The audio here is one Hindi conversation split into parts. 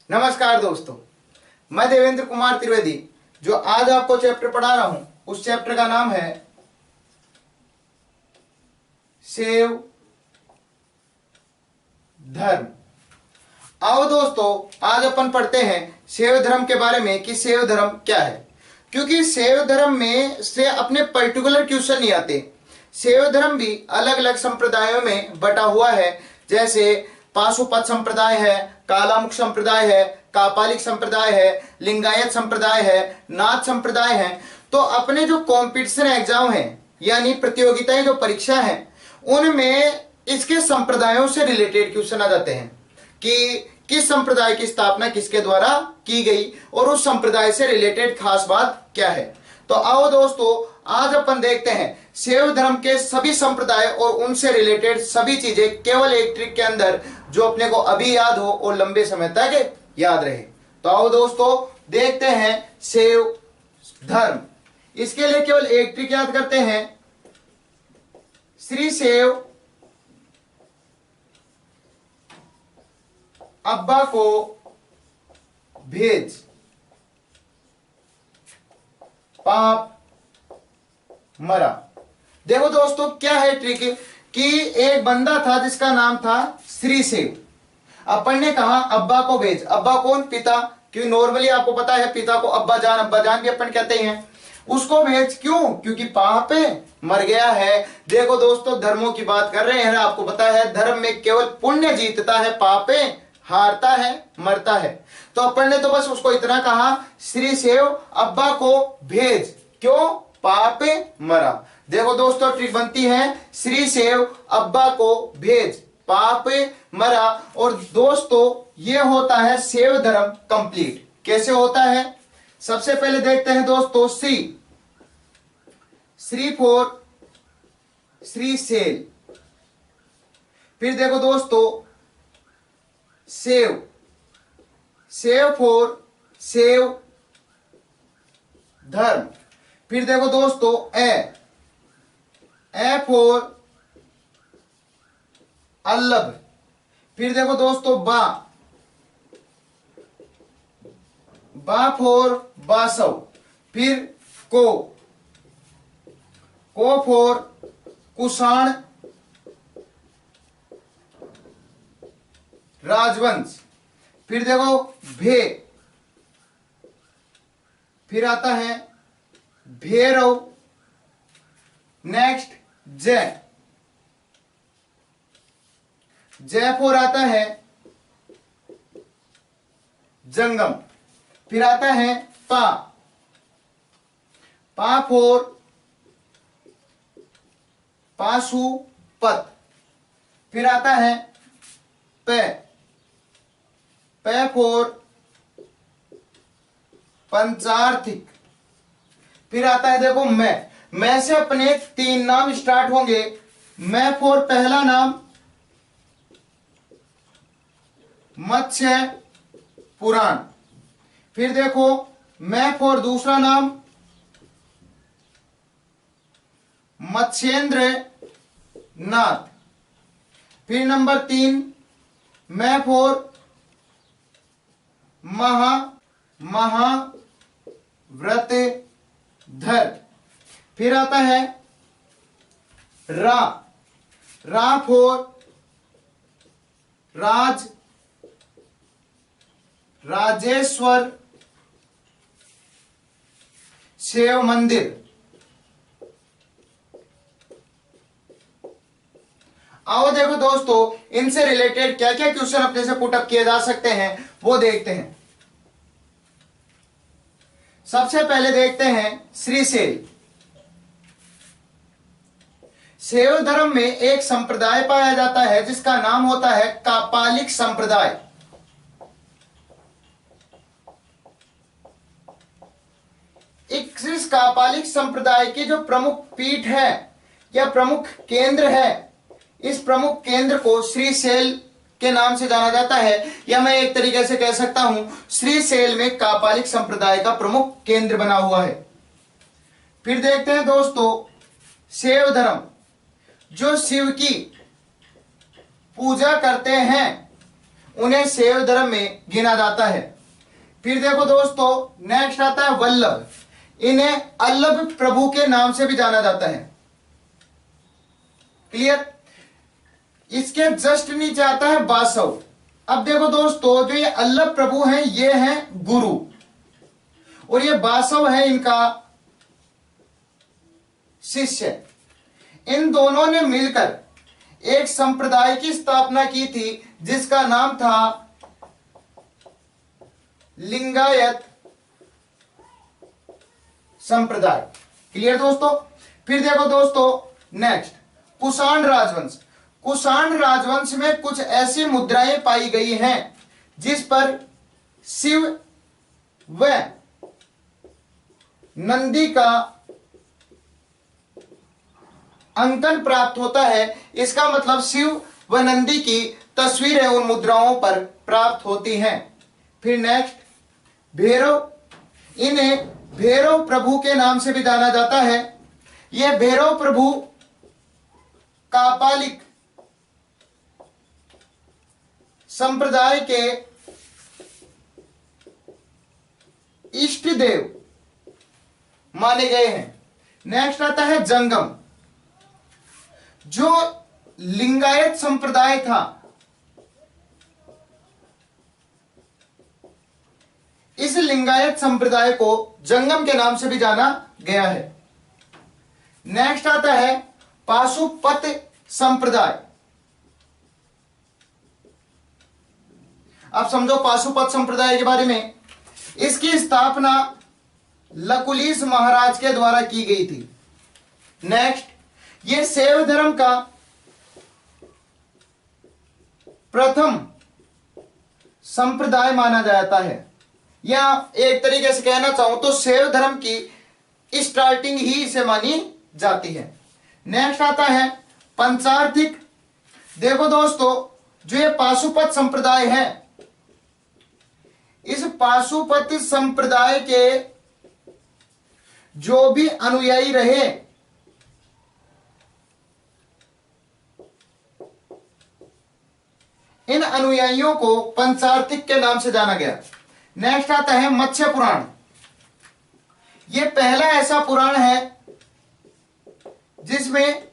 नमस्कार दोस्तों, मैं देवेंद्र कुमार त्रिवेदी। जो आज आपको चैप्टर पढ़ा रहा हूं उस चैप्टर का नाम है शैव धर्म। आओ दोस्तों, आज अपन पढ़ते हैं शैव धर्म के बारे में कि शैव धर्म क्या है। क्योंकि शैव धर्म में से अपने पर्टिकुलर क्वेश्चन नहीं आते। शैव धर्म भी अलग अलग संप्रदायों में बटा हुआ है, जैसे पाशुपत संप्रदाय है, कालामुख संप्रदाय है, कापालिक संप्रदाय है, लिंगायत संप्रदाय है, नाथ संप्रदाय है। तो अपने जो कॉम्पिटिशन एग्जाम है यानी प्रतियोगिताएं जो परीक्षा है उनमें इसके संप्रदायों से रिलेटेड क्वेश्चन आ जाते हैं कि किस संप्रदाय की स्थापना किसके द्वारा की गई और उस संप्रदाय से रिलेटेड खास बात क्या है। तो आओ दोस्तों, आज अपन देखते हैं शैव धर्म के सभी संप्रदाय और उनसे रिलेटेड सभी चीजें केवल एक ट्रिक के अंदर, जो अपने को अभी याद हो और लंबे समय तक याद रहे। तो आओ दोस्तों, देखते हैं शैव धर्म। इसके लिए केवल एक ट्रिक याद करते हैं, श्री शैव अब्बा को भेज पाप मरा। देखो दोस्तों, क्या है ट्रिक कि एक बंदा था जिसका नाम था श्री शैव। अपन ने कहा अब्बा को भेज। अब्बा कौन? पिता। क्योंकि नॉर्मली आपको पता है पिता को अब्बा जान भी अपन कहते हैं। उसको भेज, क्यों? क्योंकि पाप मर गया है। देखो दोस्तों, धर्मों की बात कर रहे हैं, आपको पता है धर्म में केवल पुण्य जीतता है, पाप हारता है, मरता है। तो अपन ने तो बस उसको इतना कहा, श्री शैव अब्बा को भेज। क्यों? पाप मरा। देखो दोस्तों, ट्रिक बनती है, श्री शैव अब्बा को भेज पाप मरा। और दोस्तों, ये होता है शैव धर्म कंप्लीट। कैसे होता है? सबसे पहले देखते हैं दोस्तों, श्री फॉर श्री शैल। फिर देखो दोस्तों, शैव फॉर शैव धर्म। फिर देखो दोस्तों, ए फॉर अल्लभ। फिर देखो दोस्तों, बा फॉर बासव। फिर को फॉर कुषाण राजवंश। फिर देखो भे, फिर आता है भैरव। नेक्स्ट जयपुर आता है जंगम। फिर आता है पा फॉर पाशुपत। फिर आता है पे फॉर पंचार्थिक। फिर आता है देखो मैं से अपने 3 नाम स्टार्ट होंगे। मैं फॉर पहला नाम मत्स्य पुराण। फिर देखो मैं फॉर दूसरा नाम मत्स्येंद्र नाथ। फिर नंबर 3 मैं फॉर महाव्रत धर। फिर आता है रा फॉर राजेश्वर शिव मंदिर। आओ देखो दोस्तों, इनसे रिलेटेड क्या क्या क्वेश्चन अपने से पुटअप किए जा सकते हैं वो देखते हैं। सबसे पहले देखते हैं श्री शैव। शैव धर्म में एक संप्रदाय पाया जाता है जिसका नाम होता है कापालिक संप्रदाय। इस कापालिक संप्रदाय की जो प्रमुख पीठ है या प्रमुख केंद्र है, इस प्रमुख केंद्र को श्री शैल के नाम से जाना जाता है, या मैं एक तरीके से कह सकता हूं श्री शैल में कापालिक संप्रदाय का प्रमुख केंद्र बना हुआ है। फिर देखते हैं दोस्तों शैव धर्म, जो शिव की पूजा करते हैं उन्हें शैव धर्म में गिना जाता है। फिर देखो दोस्तों, नेक्स्ट आता है वल्लभ। इन्हें अल्लभ प्रभु के नाम से भी जाना जाता है। क्लियर। इसके जस्ट नीचे आता है बासव। अब देखो दोस्तों, जो ये अल्लभ प्रभु हैं ये हैं गुरु, और ये बासव है इनका शिष्य। इन दोनों ने मिलकर एक संप्रदाय की स्थापना की थी जिसका नाम था लिंगायत संप्रदाय। क्लियर दोस्तों। फिर देखो दोस्तों, नेक्स्ट कुषाण राजवंश। कुषाण राजवंश में कुछ ऐसी मुद्राएं पाई गई हैं जिस पर शिव व नंदी का अंकन प्राप्त होता है। इसका मतलब शिव व नंदी की तस्वीरें उन मुद्राओं पर प्राप्त होती हैं। फिर नेक्स्ट भैरव। इन्हें भैरव प्रभु के नाम से भी जाना जाता है। यह भैरव प्रभु कापालिक संप्रदाय के इष्ट देव माने गए हैं। नेक्स्ट आता है जंगम। जो लिंगायत संप्रदाय था, इस लिंगायत संप्रदाय को जंगम के नाम से भी जाना गया है। नेक्स्ट आता है पाशुपत संप्रदाय। आप समझो पाशुपत संप्रदाय के बारे में। इसकी स्थापना लकुलिश महाराज के द्वारा की गई थी। नेक्स्ट, ये शैव धर्म का प्रथम संप्रदाय माना जाता है, या एक तरीके से कहना चाहूं तो शैव धर्म की स्टार्टिंग ही इसे मानी जाती है। नेक्स्ट आता है पंचार्थिक। देखो दोस्तों, जो ये पाशुपत संप्रदाय है, इस पाशुपत संप्रदाय के जो भी अनुयायी रहे, इन अनुयायियों को पंचार्थिक के नाम से जाना गया। नेक्स्ट आता है मत्स्य पुराण। यह पहला ऐसा पुराण है जिसमें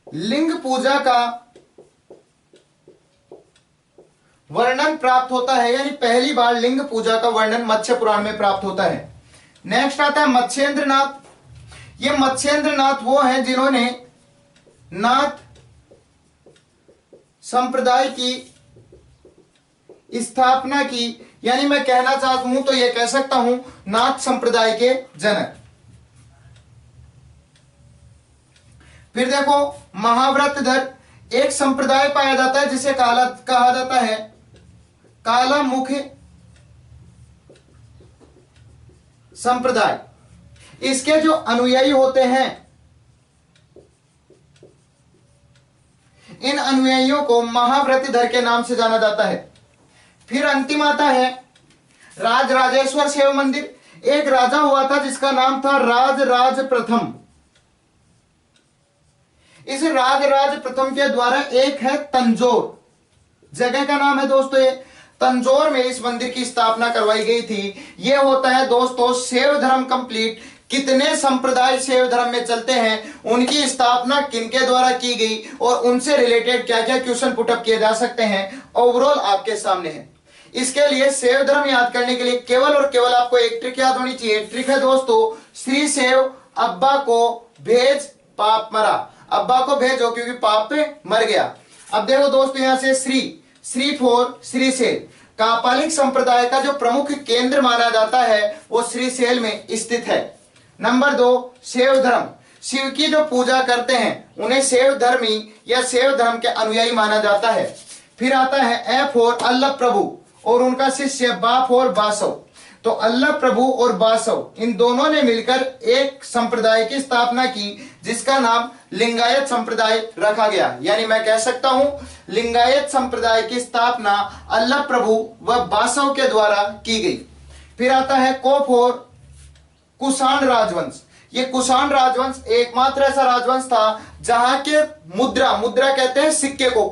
लिंग पूजा का वर्णन प्राप्त होता है, यानी पहली बार लिंग पूजा का वर्णन मत्स्य पुराण में प्राप्त होता है। नेक्स्ट आता है मत्स्येंद्रनाथ। ये मत्स्येंद्रनाथ वो हैं जिन्होंने नाथ संप्रदाय की स्थापना की, यानी मैं कहना चाहता हूं तो यह कह सकता हूं नाथ संप्रदाय के जनक। फिर देखो महाव्रतधर। एक संप्रदाय पाया जाता है जिसे कहा जाता है काला मुख संप्रदाय। इसके जो अनुयायी होते हैं, इन अनुयायियों को महाव्रतधर के नाम से जाना जाता है। फिर अंतिम आता है राजराजेश्वर शिव मंदिर। एक राजा हुआ था जिसका नाम था राज प्रथम। इस राज प्रथम के द्वारा एक है तंजौर, जगह का नाम है दोस्तों ये। तंजौर में इस मंदिर की स्थापना करवाई गई थी। यह होता है दोस्तों शैव धर्म कंप्लीट। कितने संप्रदाय शैव धर्म में चलते हैं, उनकी स्थापना किनके द्वारा की गई, और उनसे रिलेटेड क्या क्या क्वेश्चन पुटअप किए जा सकते हैं, ओवरऑल आपके सामने है। इसके लिए शैव धर्म याद करने के लिए केवल और केवल आपको एक ट्रिक याद होनी चाहिए। ट्रिक है दोस्तों, श्री शैव अब्बा को भेज पाप मरा। अब्बा को भेजो क्योंकि पाप पे मर गया। अब देखो दोस्तों, यहां से श्री फोर श्रीशैल। कापालिक संप्रदाय का जो प्रमुख केंद्र माना जाता है वो श्रीशैल में स्थित है। नंबर 2 शैव धर्म। शिव की जो पूजा करते हैं उन्हें शैव धर्मी या शैव धर्म के अनुयायी माना जाता है। फिर आता है F4 अल्लभ प्रभु और उनका शिष्य बा4 बासव। तो अल्लभ प्रभु और बासव इन दोनों ने मिलकर एक संप्रदाय की स्थापना की जिसका नाम लिंगायत संप्रदाय रखा गया। यानी मैं कह सकता हूं लिंगायत संप्रदाय की स्थापना अल्लभ प्रभु व बासव के द्वारा की गई। फिर आता है को4 कुषाण राजवंश। ये कुषाण राजवंश एकमात्र ऐसा राजवंश था जहां के मुद्रा कहते हैं सिक्के को,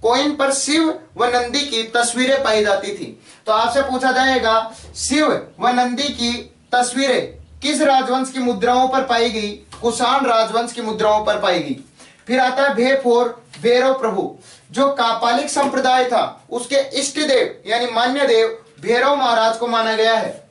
कॉइन पर शिव व नंदी की तस्वीरें पाई जाती थी। तो आपसे पूछा जाएगा शिव व नंदी की तस्वीरें किस राजवंश की मुद्राओं पर पाई गई? कुषाण राजवंश की मुद्राओं पर पाई गई। फिर आता है भे फोर भैरव प्रभु। जो कापालिक संप्रदाय था उसके इष्ट देव यानी मान्य देव भैरव महाराज को माना गया है।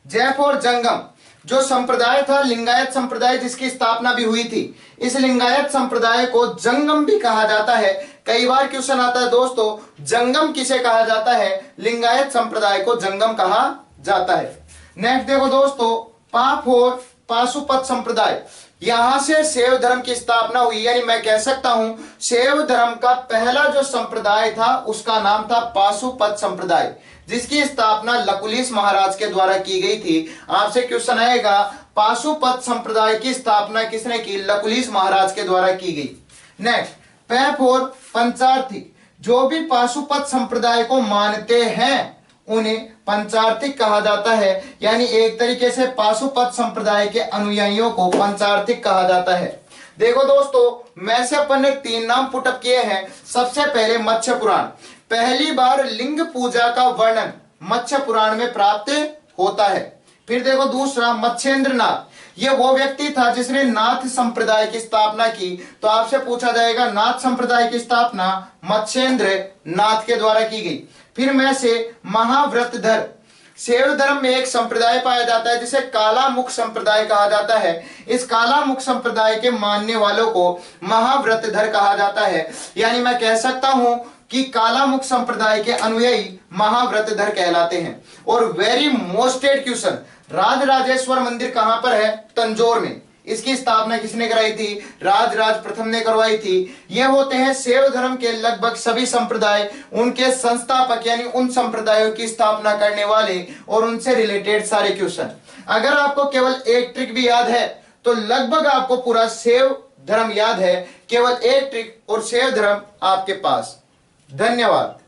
जय फोर जंगम। जो संप्रदाय था लिंगायत संप्रदाय जिसकी स्थापना भी हुई थी, इस लिंगायत संप्रदाय को जंगम भी कहा जाता है। कई बार क्वेश्चन आता है दोस्तों, जंगम किसे कहा जाता है? लिंगायत संप्रदाय को जंगम कहा जाता है। नेक्स्ट देखो दोस्तों, पाप और पाशुपत संप्रदाय। यहां से शैव धर्म की स्थापना हुई, यानी मैं कह सकता हूं शैव धर्म का पहला जो संप्रदाय था उसका नाम था पाशुपत संप्रदाय, जिसकी स्थापना लकुलिश महाराज के द्वारा की गई थी। आपसे क्वेश्चन आएगा पाशुपत संप्रदाय की स्थापना किसने की? लकुलिश महाराज के द्वारा की गई। नेक्स्ट, पैप और पंचार्थी। जो भी पाशुपत संप्रदाय को मानते हैं उन्हें पंचार्थिक कहा जाता है, यानी एक तरीके से पाशुपत संप्रदाय के अनुयायियों को पंचार्थिक कहा जाता है। देखो दोस्तों, मैं से अपन ने 3 नाम पुटअप किए हैं। सबसे पहले मत्स्य पुराण। पहली बार लिंग पूजा का वर्णन मत्स्य पुराण में प्राप्त होता है। फिर देखो दूसरा, मत्स्येंद्र नाथ। ये वो व्यक्ति था जिसने नाथ संप्रदाय की स्थापना की। तो आपसे पूछा जाएगा नाथ संप्रदाय की स्थापना मत्स्येंद्र नाथ के द्वारा की गई। फिर में से महाव्रतधर। शैव धर्म में एक संप्रदाय पाया जाता है जिसे कालामुख संप्रदाय कहा जाता है। इस कालामुख संप्रदाय के मानने वालों को महाव्रतधर कहा जाता है, यानी मैं कह सकता हूं कि कालामुख संप्रदाय के अनुयायी महाव्रतधर कहलाते हैं। और वेरी मोस्टेड क्वेश्चन, राजराजेश्वर मंदिर कहां पर है? तंजौर में। इसकी स्थापना किसने कराई थी? राजराज प्रथम ने करवाई थी। ये होते हैं शैव धर्म के लगभग सभी संप्रदाय, उनके संस्थापक यानी उन संप्रदायों की स्थापना करने वाले और उनसे रिलेटेड सारे क्वेश्चन। अगर आपको केवल एक ट्रिक भी याद है तो लगभग आपको पूरा शैव धर्म याद है। केवल एक ट्रिक और शैव धर्म आपके पास। धन्यवाद।